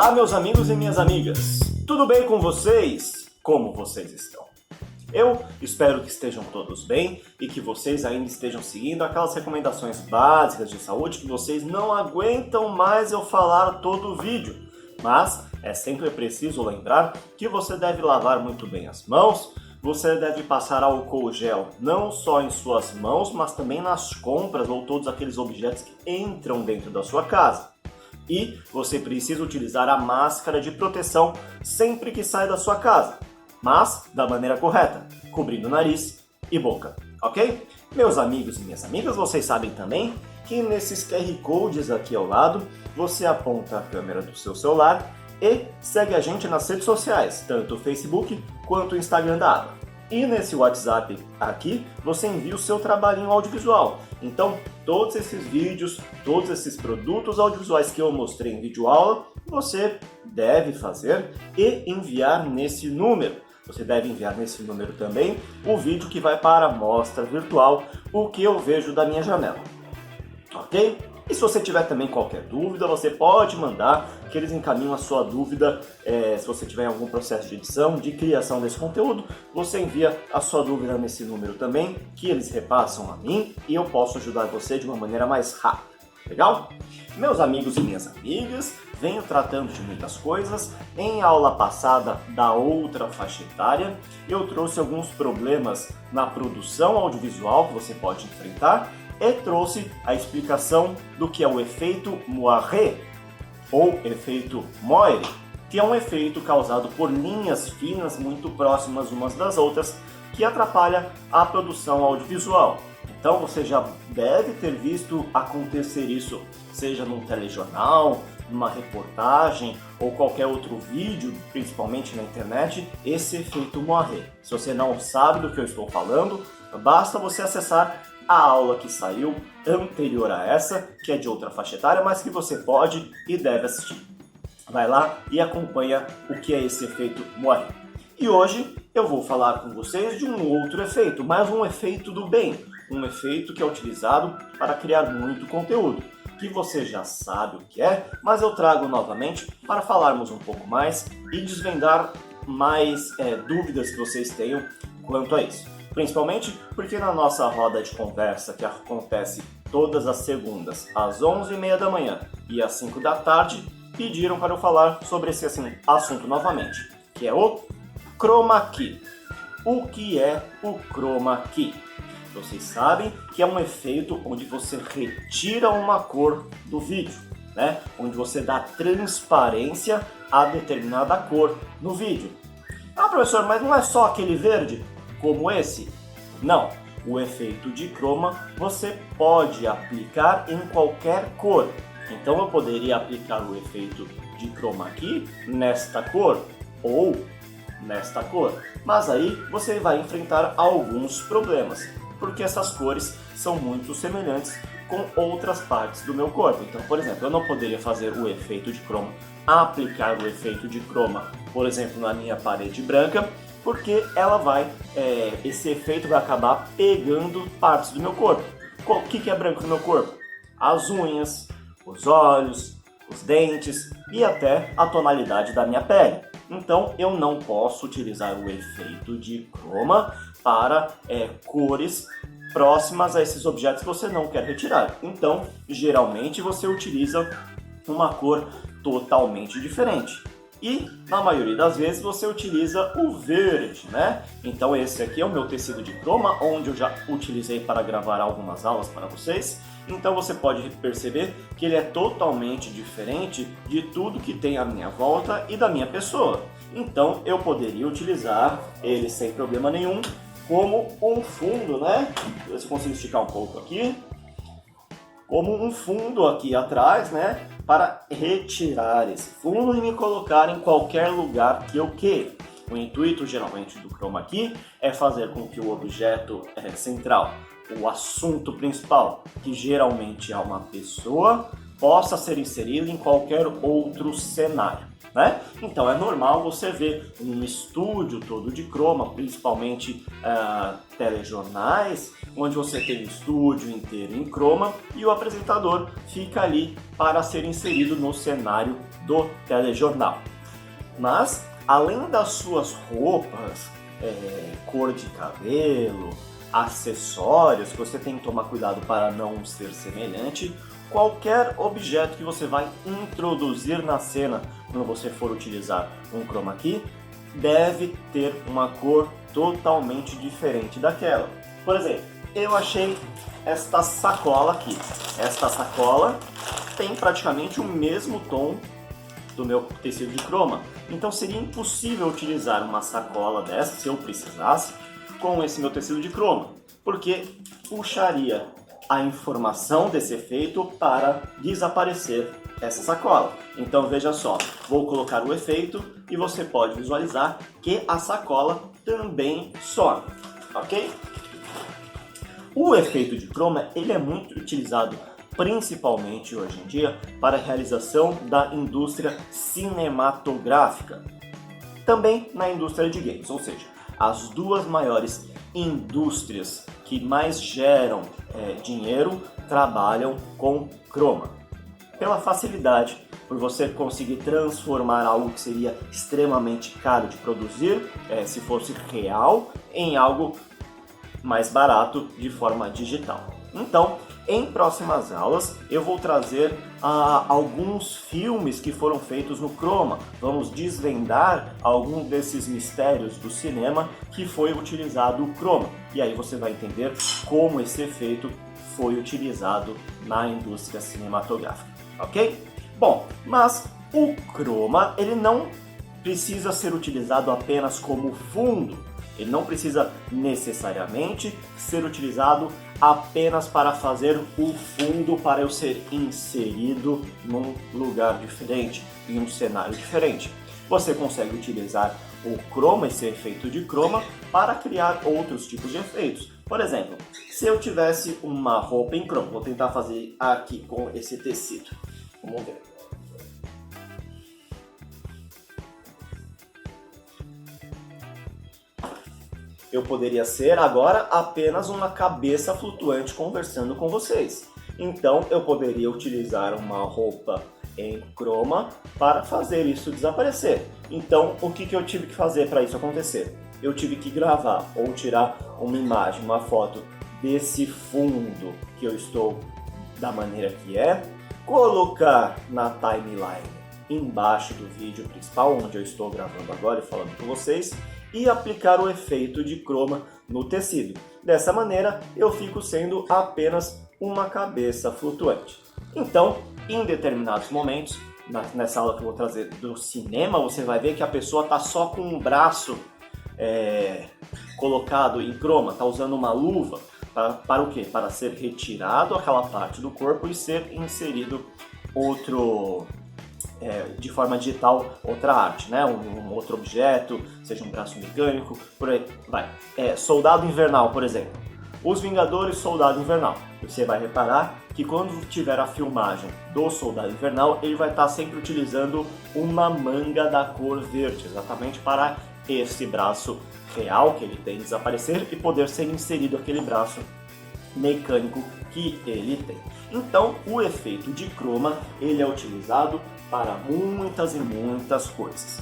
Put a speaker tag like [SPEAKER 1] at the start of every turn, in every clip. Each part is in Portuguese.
[SPEAKER 1] Olá, meus amigos e minhas amigas. Tudo bem com vocês? Como vocês estão? Eu espero que estejam todos bem e que vocês ainda estejam seguindo aquelas recomendações básicas de saúde que vocês não aguentam mais eu falar todo o vídeo. Mas é sempre preciso lembrar que você deve lavar muito bem as mãos, você deve passar álcool gel não só em suas mãos, mas também nas compras ou todos aqueles objetos que entram dentro da sua casa. E você precisa utilizar a máscara de proteção sempre que sai da sua casa, mas da maneira correta, cobrindo nariz e boca, ok? Meus amigos e minhas amigas, vocês sabem também que nesses QR Codes aqui ao lado, você aponta a câmera do seu celular e segue a gente nas redes sociais, tanto o Facebook quanto o Instagram da Aba. E nesse WhatsApp aqui, você envia o seu trabalhinho audiovisual. Então, todos esses vídeos, todos esses produtos audiovisuais que eu mostrei em videoaula, você deve fazer e enviar nesse número. Você deve enviar nesse número também o vídeo que vai para a mostra virtual, o que eu vejo da minha janela. Ok? E se você tiver também qualquer dúvida, você pode mandar, que eles encaminham a sua dúvida. Se você tiver algum processo de edição, de criação desse conteúdo, você envia a sua dúvida nesse número também, que eles repassam a mim e eu posso ajudar você de uma maneira mais rápida. Legal? Meus amigos e minhas amigas, venho tratando de muitas coisas. Em aula passada da outra faixa etária, eu trouxe alguns problemas na produção audiovisual que você pode enfrentar e trouxe a explicação do que é o efeito Moiré ou efeito Moire, que é um efeito causado por linhas finas muito próximas umas das outras que atrapalha a produção audiovisual. Então você já deve ter visto acontecer isso, seja num telejornal, numa reportagem ou qualquer outro vídeo, principalmente na internet, esse efeito Moiré. Se você não sabe do que eu estou falando, basta você acessar a aula que saiu anterior a essa, que é de outra faixa etária, mas que você pode e deve assistir. Vai lá e acompanha o que é esse efeito Moiré. E hoje eu vou falar com vocês de um outro efeito, mas um efeito do bem, um efeito que é utilizado para criar muito conteúdo, que você já sabe o que é, mas eu trago novamente para falarmos um pouco mais e desvendar mais dúvidas que vocês tenham quanto a isso. Principalmente porque na nossa roda de conversa, que acontece todas as segundas, às 11h30 da manhã e às 5 da tarde, pediram para eu falar sobre esse assunto novamente, que é o Chroma Key. O que é o Chroma Key? Vocês sabem que é um efeito onde você retira uma cor do vídeo, né? Onde você dá transparência a determinada cor no vídeo. Ah, professor, mas não é só aquele verde como esse? Não, o efeito de chroma você pode aplicar em qualquer cor. Então eu poderia aplicar o efeito de chroma aqui nesta cor ou nesta cor. Mas aí você vai enfrentar alguns problemas, porque essas cores são muito semelhantes com outras partes do meu corpo. Então, por exemplo, eu não poderia fazer o efeito de chroma, aplicar o efeito de chroma, por exemplo, na minha parede branca, porque esse efeito vai acabar pegando partes do meu corpo. O que é branco no meu corpo? As unhas, os olhos, os dentes e até a tonalidade da minha pele. Então eu não posso utilizar o efeito de chroma para cores próximas a esses objetos que você não quer retirar. Então, geralmente você utiliza uma cor totalmente diferente. E, na maioria das vezes, você utiliza o verde, né? Então esse aqui é o meu tecido de croma, onde eu já utilizei para gravar algumas aulas para vocês. Então você pode perceber que ele é totalmente diferente de tudo que tem à minha volta e da minha pessoa. Então eu poderia utilizar ele sem problema nenhum como um fundo, né? Deixa eu ver se eu consigo esticar um pouco aqui. Como um fundo aqui atrás, né? Para retirar esse fundo e me colocar em qualquer lugar que eu queira. O intuito, geralmente, do Chroma Key é fazer com que o objeto central, o assunto principal, que geralmente é uma pessoa possa ser inserido em qualquer outro cenário, né? Então é normal você ver um estúdio todo de croma, principalmente telejornais, onde você tem o estúdio inteiro em croma e o apresentador fica ali para ser inserido no cenário do telejornal. Mas, além das suas roupas, cor de cabelo, acessórios, que você tem que tomar cuidado para não ser semelhante, qualquer objeto que você vai introduzir na cena quando você for utilizar um chroma key deve ter uma cor totalmente diferente daquela. Por exemplo, eu achei esta sacola aqui. Esta sacola tem praticamente o mesmo tom do meu tecido de croma, então seria impossível utilizar uma sacola dessa, se eu precisasse, com esse meu tecido de croma, porque puxaria a informação desse efeito para desaparecer essa sacola. Então veja só, vou colocar o efeito e você pode visualizar que a sacola também some, ok? O efeito de croma ele é muito utilizado principalmente hoje em dia para a realização da indústria cinematográfica, também na indústria de games, ou seja, as duas maiores indústrias que mais geram dinheiro trabalham com croma. Pela facilidade, por você conseguir transformar algo que seria extremamente caro de produzir, se fosse real, em algo mais barato de forma digital. Então, em próximas aulas, eu vou trazer alguns filmes que foram feitos no croma. Vamos desvendar algum desses mistérios do cinema que foi utilizado o croma. E aí você vai entender como esse efeito foi utilizado na indústria cinematográfica, ok? Bom, mas o croma ele não precisa ser utilizado apenas como fundo. Ele não precisa necessariamente ser utilizado apenas para fazer o fundo para eu ser inserido num lugar diferente, em um cenário diferente. Você consegue utilizar o croma, esse efeito de croma, para criar outros tipos de efeitos. Por exemplo, se eu tivesse uma roupa em croma, vou tentar fazer aqui com esse tecido. Vamos ver. Eu poderia ser agora apenas uma cabeça flutuante conversando com vocês. Então eu poderia utilizar uma roupa em croma para fazer isso desaparecer. Então o que eu tive que fazer para isso acontecer? Eu tive que gravar ou tirar uma imagem, uma foto desse fundo que eu estou da maneira que é, colocar na timeline embaixo do vídeo principal, onde eu estou gravando agora e falando com vocês, e aplicar o efeito de croma no tecido. Dessa maneira, eu fico sendo apenas uma cabeça flutuante. Então, em determinados momentos, nessa aula que eu vou trazer do cinema, você vai ver que a pessoa está só com um braço colocado em croma, está usando uma luva. Para o quê? Para ser retirado aquela parte do corpo e ser inserido de forma digital, outra arte, né? Um outro objeto, seja um braço mecânico, por aí vai. Soldado Invernal, por exemplo. Os Vingadores Soldado Invernal. Você vai reparar que quando tiver a filmagem do Soldado Invernal, ele vai estar sempre utilizando uma manga da cor verde, exatamente para esse braço real que ele tem desaparecer e poder ser inserido aquele braço mecânico que ele tem. Então, o efeito de croma, ele é utilizado para muitas e muitas coisas.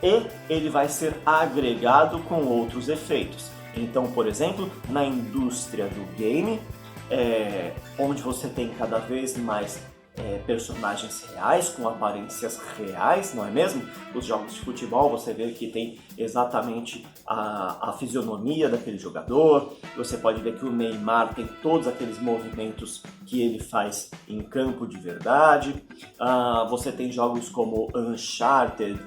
[SPEAKER 1] E ele vai ser agregado com outros efeitos. Então, por exemplo, na indústria do game, onde você tem cada vez mais personagens reais, com aparências reais, não é mesmo? Os jogos de futebol você vê que tem exatamente a fisionomia daquele jogador, você pode ver que o Neymar tem todos aqueles movimentos que ele faz em campo de verdade, você tem jogos como Uncharted,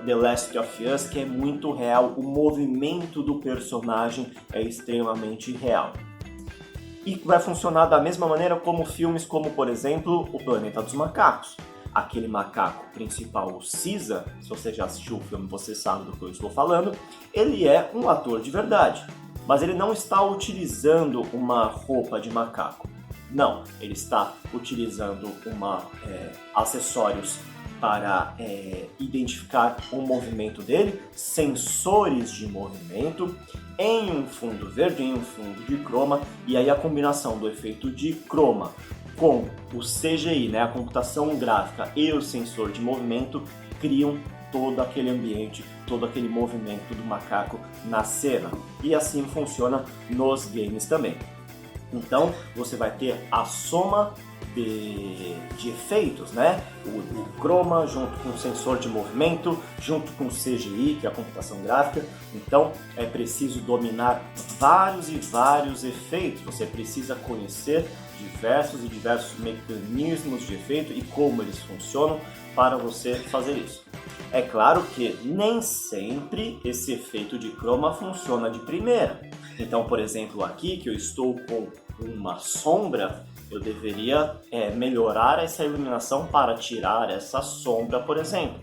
[SPEAKER 1] The Last of Us, que é muito real, o movimento do personagem é extremamente real. E vai funcionar da mesma maneira como filmes como, por exemplo, O Planeta dos Macacos. Aquele macaco principal, o Caesar, se você já assistiu o filme, você sabe do que eu estou falando, ele é um ator de verdade, mas ele não está utilizando uma roupa de macaco. Não, ele está utilizando acessórios para identificar o movimento dele, sensores de movimento, em um fundo verde, em um fundo de croma, e aí a combinação do efeito de croma com o CGI, né, a computação gráfica e o sensor de movimento criam todo aquele ambiente, todo aquele movimento do macaco na cena. E assim funciona nos games também. Então você vai ter a soma de efeitos, né? O croma junto com o sensor de movimento, junto com o CGI, que é a computação gráfica. Então é preciso dominar vários e vários efeitos. Você precisa conhecer diversos mecanismos de efeito e como eles funcionam para você fazer isso. É claro que nem sempre esse efeito de croma funciona de primeira. Então, por exemplo, aqui que eu estou com uma sombra, eu deveria melhorar essa iluminação para tirar essa sombra, por exemplo.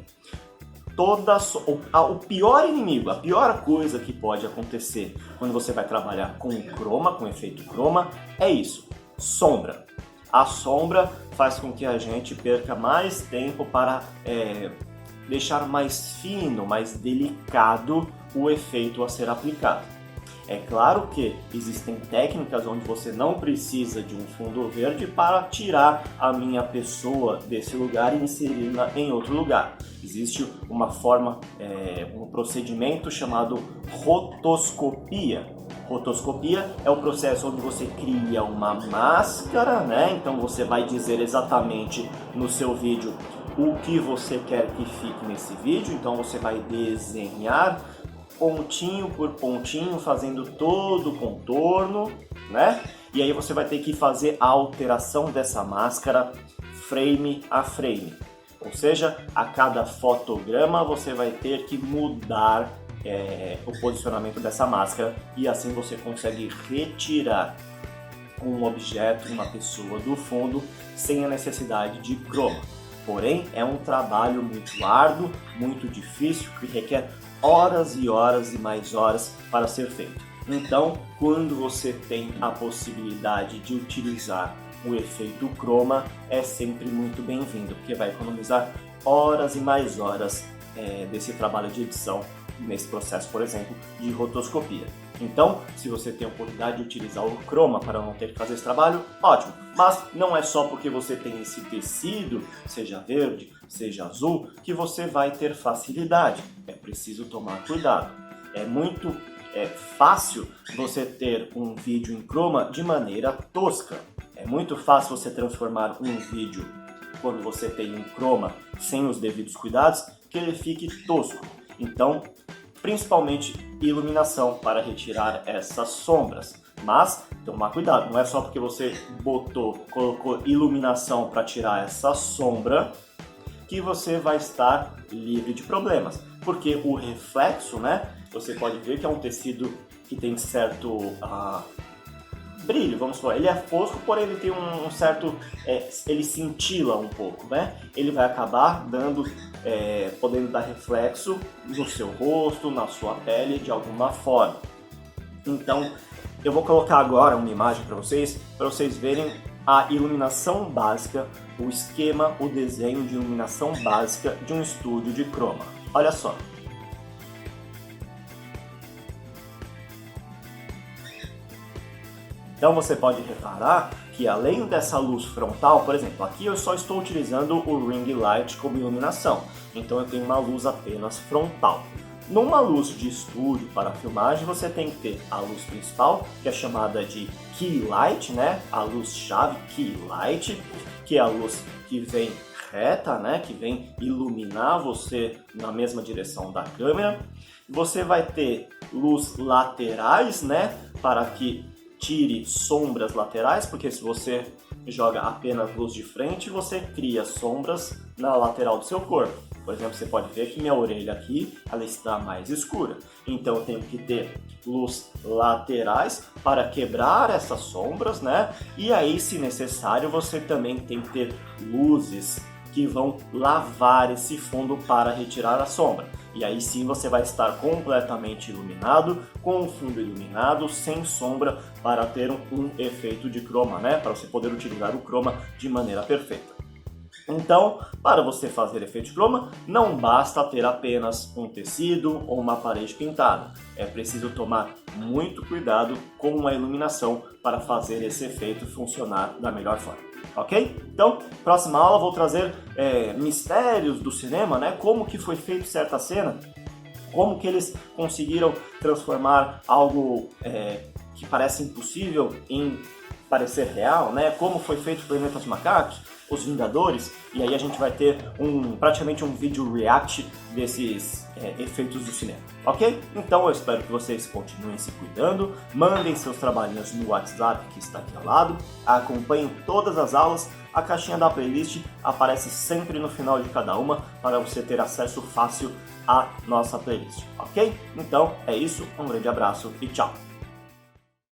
[SPEAKER 1] O pior inimigo, a pior coisa que pode acontecer quando você vai trabalhar com croma, com efeito croma, é isso, sombra. A sombra faz com que a gente perca mais tempo para deixar mais fino, mais delicado o efeito a ser aplicado. É claro que existem técnicas onde você não precisa de um fundo verde para tirar a minha pessoa desse lugar e inserir-la em outro lugar. Existe uma forma, um procedimento chamado rotoscopia. Rotoscopia é o processo onde você cria uma máscara, né? Então você vai dizer exatamente no seu vídeo o que você quer que fique nesse vídeo. Então você vai desenhar pontinho por pontinho, fazendo todo o contorno, né? E aí você vai ter que fazer a alteração dessa máscara frame a frame. Ou seja, a cada fotograma você vai ter que mudar o posicionamento dessa máscara e assim você consegue retirar um objeto, uma pessoa do fundo sem a necessidade de croma. Porém, é um trabalho muito árduo, muito difícil, que requer horas e horas e mais horas para ser feito. Então, quando você tem a possibilidade de utilizar o efeito croma, é sempre muito bem-vindo, porque vai economizar horas e mais horas desse trabalho de edição, nesse processo, por exemplo, de rotoscopia. Então, se você tem a oportunidade de utilizar o croma para não ter que fazer esse trabalho, ótimo. Mas não é só porque você tem esse tecido, seja verde, seja azul, que você vai ter facilidade. É preciso tomar cuidado. É muito fácil você ter um vídeo em croma de maneira tosca. É muito fácil você transformar um vídeo, quando você tem um croma sem os devidos cuidados, que ele fique tosco. Então, principalmente iluminação para retirar essas sombras. Mas tomar cuidado, não é só porque você colocou iluminação para tirar essa sombra que você vai estar livre de problemas. Porque o reflexo, né? Você pode ver que é um tecido que tem certo brilho, vamos supor. Ele é fosco, porém ele tem um certo... ele cintila um pouco, né? Ele vai acabar podendo dar reflexo no seu rosto, na sua pele, de alguma forma. Então, eu vou colocar agora uma imagem para vocês verem a iluminação básica, o esquema, o desenho de iluminação básica de um estúdio de croma. Olha só. Então você pode reparar que além dessa luz frontal, por exemplo, aqui eu só estou utilizando o ring light como iluminação, então eu tenho uma luz apenas frontal. Numa luz de estúdio para filmagem, você tem que ter a luz principal, que é chamada de key light, né? A luz-chave key light, que é a luz que vem reta, né? Que vem iluminar você na mesma direção da câmera. Você vai ter luz laterais, né? Para que tire sombras laterais, porque se você joga apenas luz de frente, você cria sombras na lateral do seu corpo. Por exemplo, você pode ver que minha orelha aqui, ela está mais escura. Então eu tenho que ter luz laterais para quebrar essas sombras, né? E aí, se necessário, você também tem que ter luzes que vão lavar esse fundo para retirar a sombra. E aí sim você vai estar completamente iluminado, com o fundo iluminado, sem sombra, para ter um efeito de croma, né? Para você poder utilizar o croma de maneira perfeita. Então, para você fazer efeito de croma, não basta ter apenas um tecido ou uma parede pintada. É preciso tomar muito cuidado com a iluminação para fazer esse efeito funcionar da melhor forma. Ok? Então, próxima aula vou trazer mistérios do cinema, né? Como que foi feito certa cena, como que eles conseguiram transformar algo que parece impossível em parecer real, né? Como foi feito o Planeta dos Macacos, Os Vingadores, e aí a gente vai ter praticamente um vídeo react desses efeitos do cinema, ok? Então eu espero que vocês continuem se cuidando, mandem seus trabalhinhos no WhatsApp que está aqui ao lado, acompanhem todas as aulas, a caixinha da playlist aparece sempre no final de cada uma para você ter acesso fácil à nossa playlist, ok? Então é isso, um grande abraço e tchau!